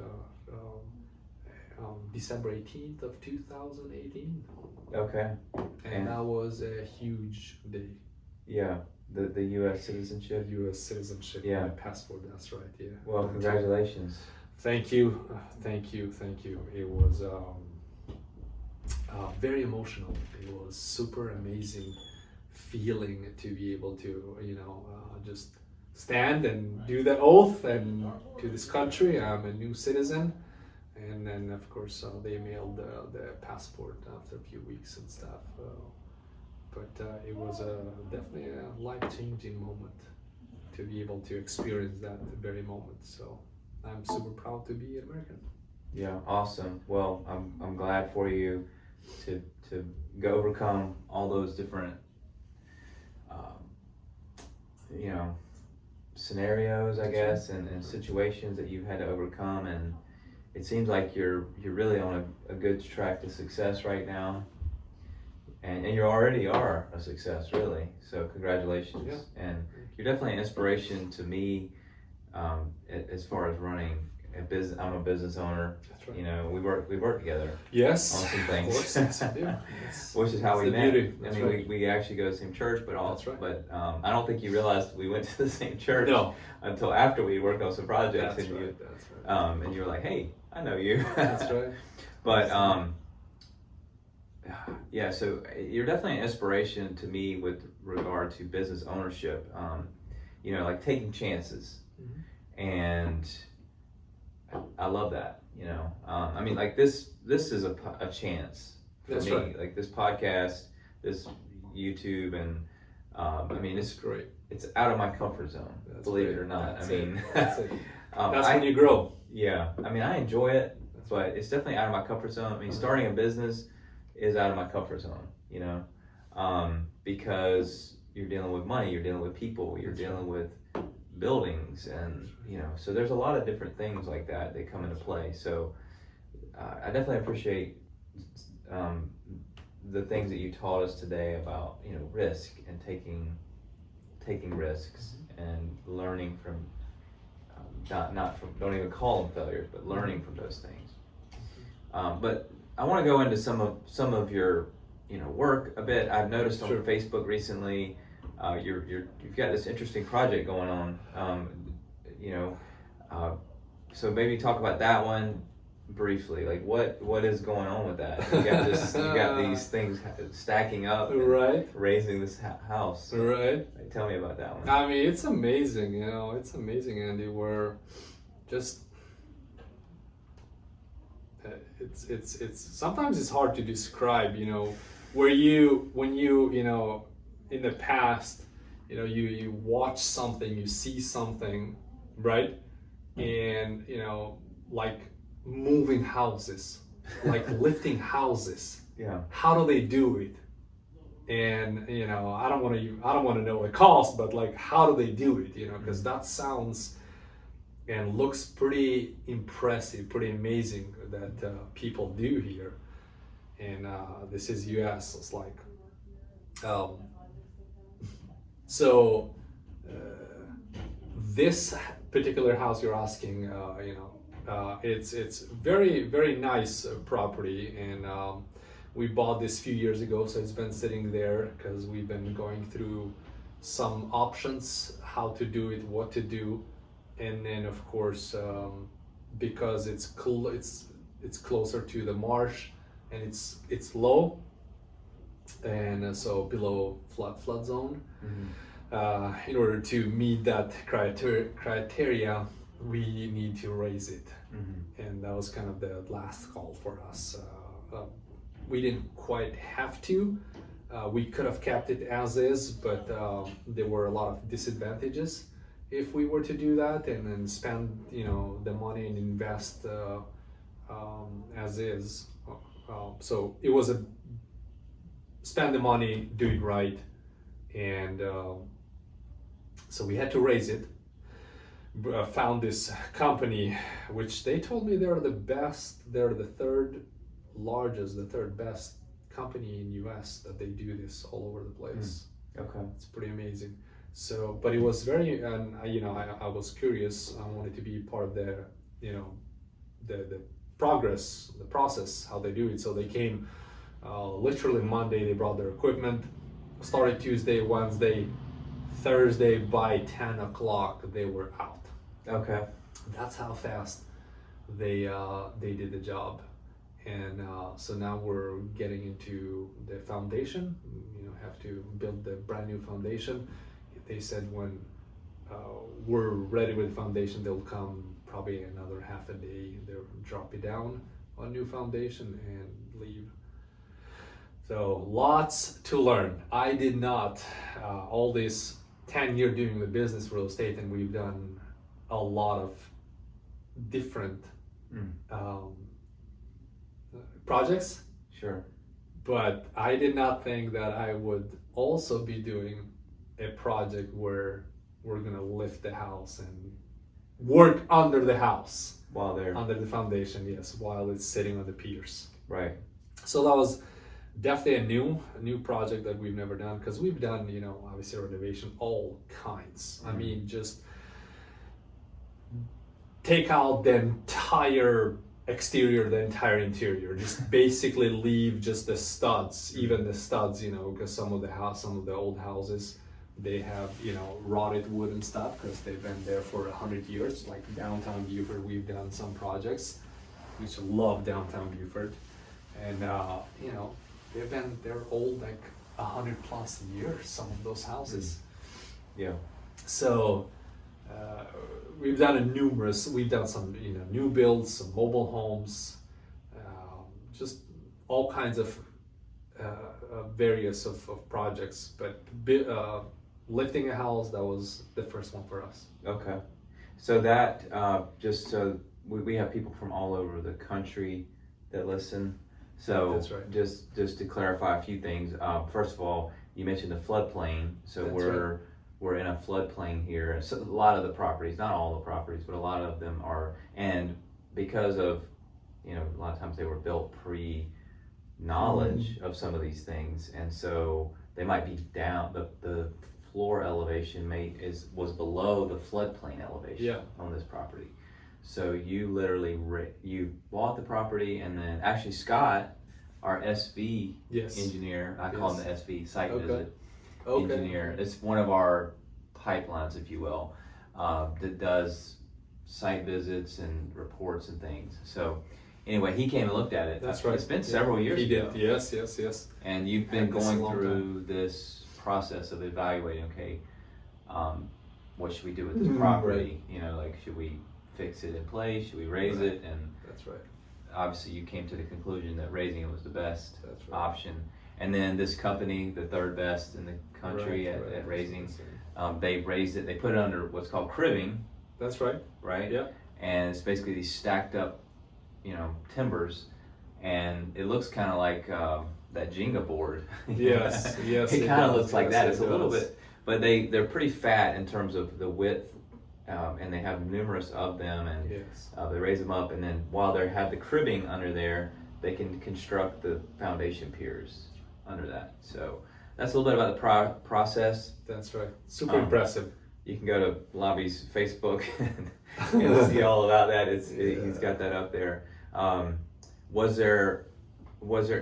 December 18th of 2018. Okay. And that was a huge day. Yeah, the U.S. citizenship. U.S. citizenship. Yeah. My passport. That's right. Yeah. Well, congratulations. Thank you. It was very emotional. It was super amazing feeling to be able to, just stand and do the oath and to this country. I'm a new citizen. And then, of course, they mailed the passport after a few weeks and stuff. But it was definitely a life-changing moment to be able to experience that very moment. So I'm super proud to be American. Yeah, awesome. Well, I'm glad for you to go overcome all those different scenarios, I guess, and situations that you've had to overcome, and it seems like you're really on a good track to success right now, and you already are a success, really. So congratulations. Yeah. And you're definitely an inspiration to me as far as running a business. I'm a business owner. That's right. You know, we work together. Yes. On some things. Of course, yes, we do. Yes. Which is how That's we the met. beauty. I That's mean, right. we actually go to the same church, but That's right. But I don't think you realized we went to the same church No. until after we worked on some projects. That's and right. you, That's right. and you were like, "Hey, I know you." That's right. But yeah, so you're definitely an inspiration to me with regard to business ownership. You know, like taking chances, and I love that. You know, I mean, like this is a chance for That's me. right. Like this podcast, this YouTube, and I mean, It's great. it's out of my comfort zone. That's Believe great. it or not. That's I mean, it. That's it. That's I, when you grow. yeah, I mean, I enjoy it, but it's definitely out of my comfort zone. I mean, starting a business is out of my comfort zone, you know, because you're dealing with money, you're dealing with people, you're dealing with buildings, and, you know, so there's a lot of different things like that that come into play. So I definitely appreciate the things that you taught us today about, you know, risk and taking risks and learning from not from, don't even call them failures, but learning from those things. But I want to go into some of your, you know, work a bit. I've noticed on Facebook recently, you've got this interesting project going on. You know, so maybe talk about that one briefly. Like what is going on with that? You got these things stacking up, and Right. raising this house. Right. Tell me about that one. I mean, it's amazing, you know, it's amazing, Andy. We're just, it's sometimes it's hard to describe, you know, when you know, in the past, you know, you watch something, you see something, right? And, you know, like moving houses, like lifting houses. Yeah. How do they do it? And, you know, I don't want to know the cost, but like, how do they do it? You know, because that sounds and looks pretty impressive, pretty amazing that people do here. And this is US. It's like, so this particular house you're asking, you know, it's very, very nice property, and we bought this a few years ago, so it's been sitting there because we've been going through some options, how to do it, what to do, and then of course because it's closer to the marsh, and it's low, and so below flood zone. In order to meet that criteria, we need to raise it, and that was kind of the last call for us. We didn't quite have to. We could have kept it as is, but there were a lot of disadvantages if we were to do that and then spend, you know, the money and invest as is. So it was a spend the money, do it right, and so we had to raise it. Found this company, which they told me they're the best. They're the third best company in US that they do this all over the place. Okay. It's pretty amazing. So, but it was very, and you know, I was curious. I wanted to be part of the, you know, the process, how they do it. So they came literally Monday. They brought their equipment. Started Tuesday, Wednesday, Thursday by 10 o'clock they were out. Okay. That's how fast they did the job. And so now we're getting into the foundation. You know, have to build the brand new foundation. They said when we're ready with the foundation, they'll come probably another half a day. They'll drop it down on new foundation and leave. So lots to learn. I did not all this 10 year doing the business real estate, and we've done a lot of different projects. Sure. But I did not think that I would also be doing a project where we're gonna lift the house and work under the house. While they're Under the foundation, yes, while it's sitting on the piers. right. So that was definitely a new project that we've never done, because we've done, you know, obviously renovation, all kinds. I mean, just take out the entire exterior, the entire interior, just basically leave just the studs, even the studs, you know, because some of the old houses, they have, you know, rotted wood and stuff because they've been there for 100 years. Like downtown Beaufort, we've done some projects. We used to love downtown Beaufort, and you know, they're old, like 100+ years, some of those houses. Yeah. So we've done we've done some, you know, new builds, some mobile homes, just all kinds of various of projects, but lifting a house, that was the first one for us. Okay. So that just so we have people from all over the country that listen. So That's right. just to clarify a few things. First of all, you mentioned the floodplain. So That's we're in a floodplain here. So a lot of the properties, not all the properties, but a lot of them are, and because of, you know, a lot of times they were built pre-knowledge of some of these things, and so they might be down. The floor elevation was below the floodplain elevation on this property. So you literally you bought the property, and then actually Scott, our SV engineer, I call him the SV site visit engineer. It's one of our pipelines, if you will, that does site visits and reports and things. So anyway, he came and looked at it. That's right. It's been several years ago. He did. Yes. And you've been going through this process of evaluating, okay, what should we do with this property? You know, like, should we fix it in place? Should we raise it? And that's right. Obviously you came to the conclusion that raising it was the best option. And then this company, the third best in the country at raising, they raised it, they put it under what's called cribbing. That's right. Right? Yeah. And it's basically these stacked up, you know, timbers, and it looks kind of like that Jenga board. Yes. It kind of looks like that. It's a little bit, but they're pretty fat in terms of the width, and they have numerous of them, and they raise them up, and then while they have the cribbing under there, they can construct the foundation piers under that. So that's a little bit about the process. That's right. Super impressive. You can go to Labi's Facebook and you'll see all about that. He's got that up there. Was there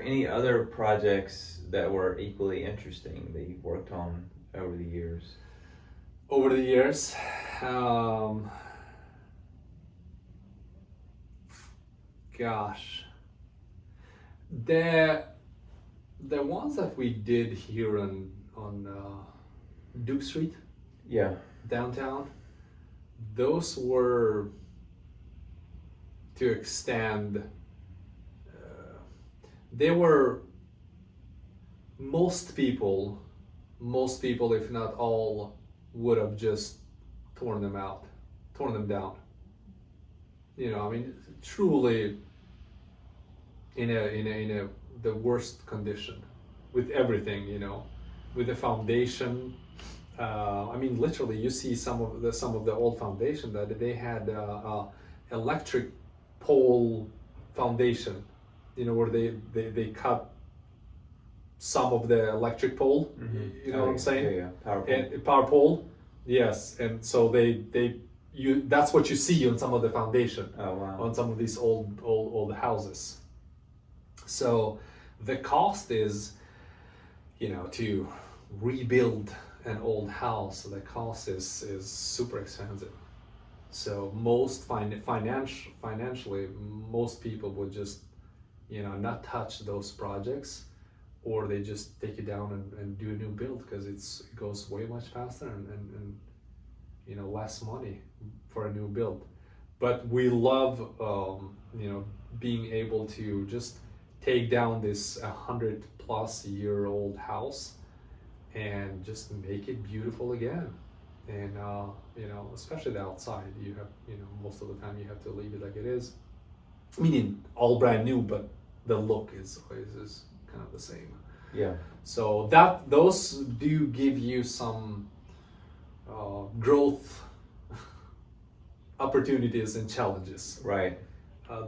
any other projects that were equally interesting that you've worked on over the years? Over the years, gosh, the ones that we did here on Duke Street, downtown, those were to extend. They were most people, if not all, would have just torn them down. You know, I mean, truly in the worst condition, with everything, you know, with the foundation. I mean, literally, you see some of the old foundation that they had electric pole foundation, you know, where they cut some of the electric pole. You know what I'm saying? Power pole. And power pole, yes. And so that's what you see on some of the foundation. Oh, wow. On some of these old houses. So the cost is, you know, to rebuild an old house, the cost is super expensive. So most financially, most people would just, you know, not touch those projects, or they just take it down and do a new build, because it goes way much faster, and less money for a new build. But we love, being able to just take down this 100+ year old house and just make it beautiful again. And especially the outside, you have, most of the time you have to leave it like it is. Meaning all brand new, but the look is kind of the same. Yeah. So those do give you some growth opportunities and challenges. Right.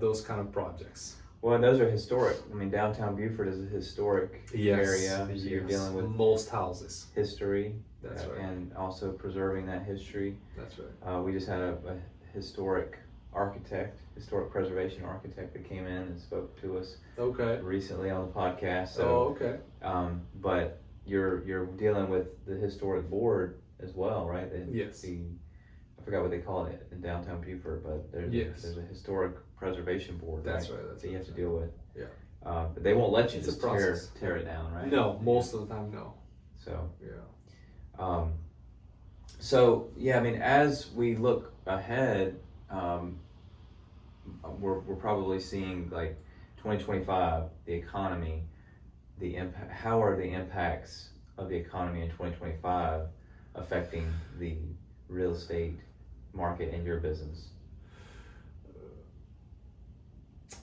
Those kind of projects. Well, and those are historic. I mean, downtown Beaufort is a historic area. So you're dealing with most houses. history. That's right. And also preserving that history. That's right. We just had a historic preservation architect that came in and spoke to us recently on the podcast. So, but you're dealing with the historic board as well, right? Yes. I forgot what they call it in downtown Beaufort, but there's a historic preservation board. That's right? right. That you have to deal with. Yeah. But they won't let you It's just a process. tear it down, right? No, most of the time, no. So. Yeah. So yeah, I mean, as we look ahead, we're probably seeing like 2025, the economy, the impact. How are the impacts of the economy in 2025 affecting the real estate market in your business?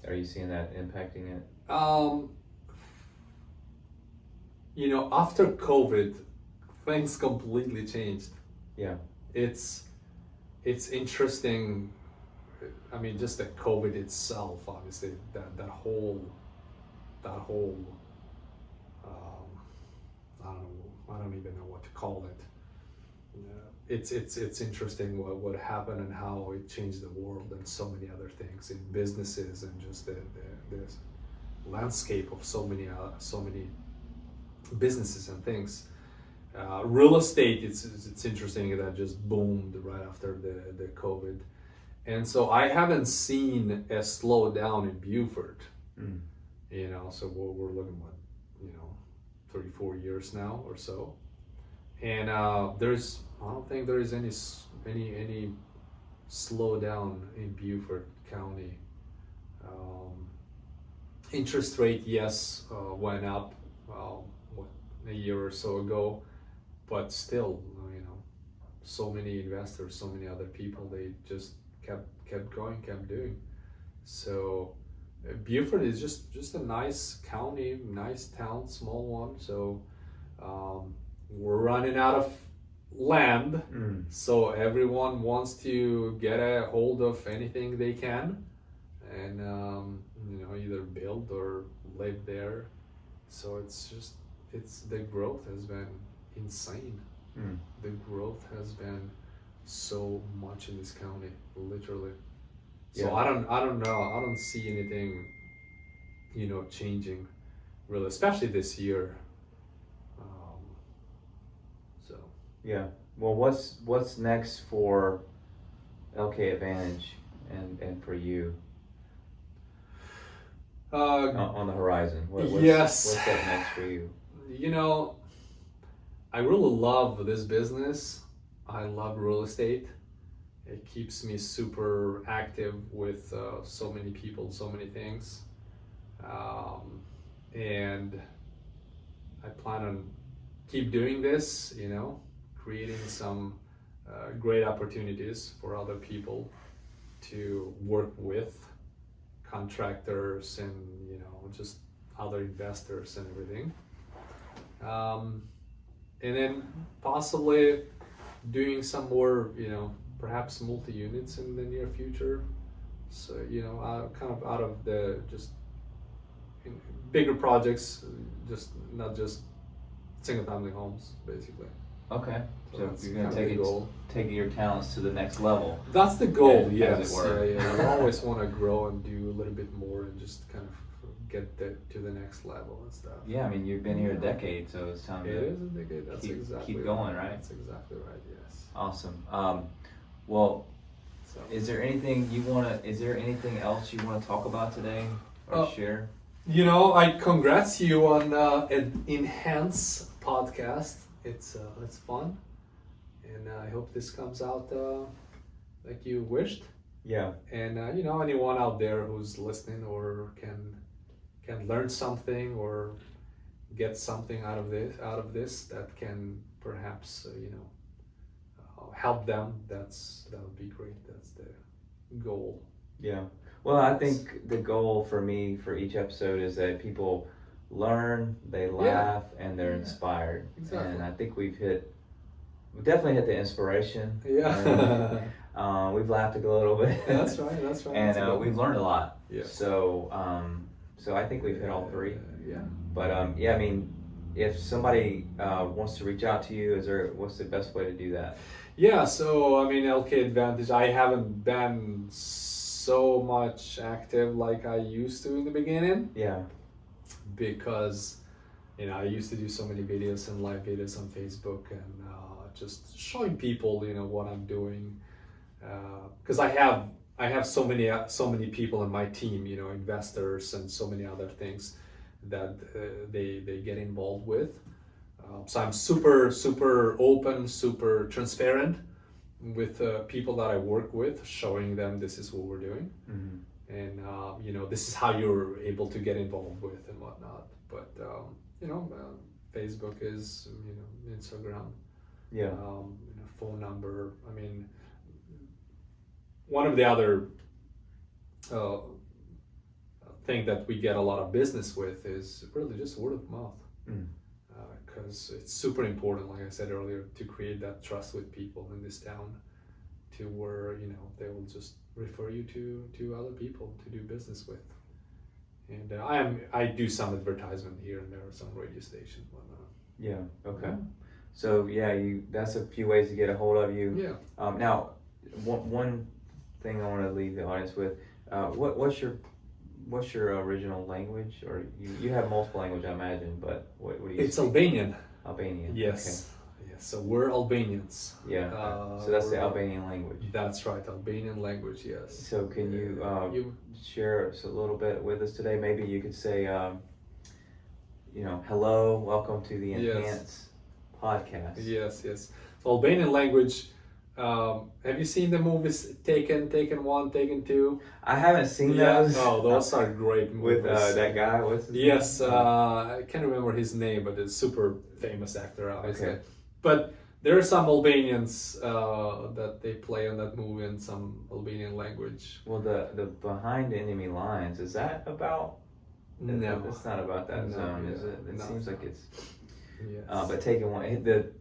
Are you seeing that impacting it? After COVID, things completely changed. Yeah. It's interesting. I mean, just the COVID itself, obviously, that whole I don't even know what to call it. It's interesting what happened and how it changed the world and so many other things in businesses and just the landscape of so many businesses and things. Real estate, it's interesting that just boomed right after the COVID, and so I haven't seen a slowdown in Beaufort. So we're looking at 3-4 years now or so, and I don't think there is any slowdown in Beaufort County. Interest rate, yes, went up a year or so ago, but still, so many investors, so many other people, they just kept going, kept doing. So Beaufort is just a nice county, nice town, small one. So we're running out of land, so everyone wants to get a hold of anything they can, and either build or live there. So the growth has been insane. The growth has been so much in this county, literally. So I don't know. I don't see anything, changing, really, especially this year. Yeah. Well, what's next for LK Advantage and for you on the horizon? What's up next for you? I really love this business. I love real estate. It keeps me super active with so many people, so many things. And I plan on keep doing this, creating some great opportunities for other people to work with, contractors and just other investors and everything. And then possibly doing some more, perhaps multi-units in the near future. So, kind of out of the just bigger projects, just not just single-family homes, basically. Okay, so you're going to take your talents to the next level. That's the goal, yes. As it were. Yeah. I always want to grow and do a little bit more and just kind of get to the next level and stuff. Yeah, I mean, you've been here a decade, so it's time It is a decade. That's exactly keep going, right? That's exactly right. Yes. Awesome. Well, is there anything else you want to talk about today or share? I congrats you on an Enhance podcast. It's fun, and I hope this comes out like you wished. Yeah. And anyone out there who's listening or can learn something or get something out of this that can perhaps help them, that would be great. That's the goal. Yeah. Well, I think the goal for me for each episode is that people learn, they laugh, and they're inspired. Exactly. And I think we've definitely hit the inspiration. Yeah. We've laughed a little bit. That's right. And we've learned a lot. Yeah. So I think we've hit all three. Yeah. But yeah, I mean, if somebody wants to reach out to you, what's the best way to do that? Yeah, so I mean, LK Advantage, I haven't been so much active like I used to in the beginning. Yeah. Because I used to do so many videos and live videos on Facebook and just showing people what I'm doing, because I have so many people in my team, investors and so many other things that they get involved with. So I'm super open, super transparent with people that I work with, showing them this is what we're doing. Mm-hmm. And this is how you're able to get involved with and whatnot. But Facebook is Instagram, Yeah. Phone number. I mean, one of the other thing that we get a lot of business with is really just word of mouth. Because it's super important, like I said earlier, to create that trust with people in this town, to where they will just refer you to other people to do business with. And I do some advertisement here and there, some radio station, whatnot. Yeah. Okay. So yeah, that's a few ways to get a hold of you. Yeah. Now, one thing I want to leave the audience with, what's your original language? Or you have multiple language, I imagine, but what do you It's speak? Albanian. Albanian. Yes. Okay. Yes. So we're Albanians. Yeah. So that's the Albanian language. That's right, Albanian language. Yes. So can you share a little bit with us today? Maybe you could say, hello, welcome to the Enhance podcast. Yes. So Albanian language. Have you seen the movies Taken 1, Taken 2? I haven't seen those. Oh, those are great movies. With that guy, what's his name? Yes, I can't remember his name, but it's a super famous actor, obviously. Okay. But there are some Albanians that they play in that movie in some Albanian language. Well, the Behind Enemy Lines, is that about? No, it's not about that zone, is it? It No. seems like it's. Yes. But Taken 1,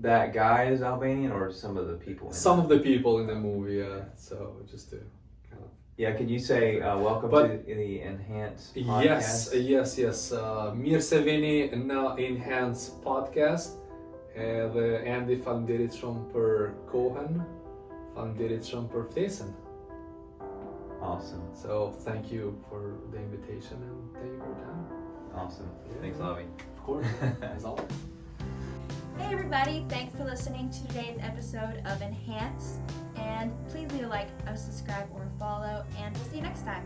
that guy is Albanian, or some of the people? Some of the people in the movie, so just to kind of... Yeah, could you say welcome to the Enhance podcast? Yes. Mirë se vini në Enhance podcast. Edhe Andy, faleminderit shumë për kohën, faleminderit shumë për ftesën. Awesome. So thank you for the invitation and thank you for your time. Awesome. Yeah. Thanks, Labi. Of course, as always. Hey everybody, thanks for listening to today's episode of Enhance. And please leave a like, a subscribe, or a follow, and we'll see you next time.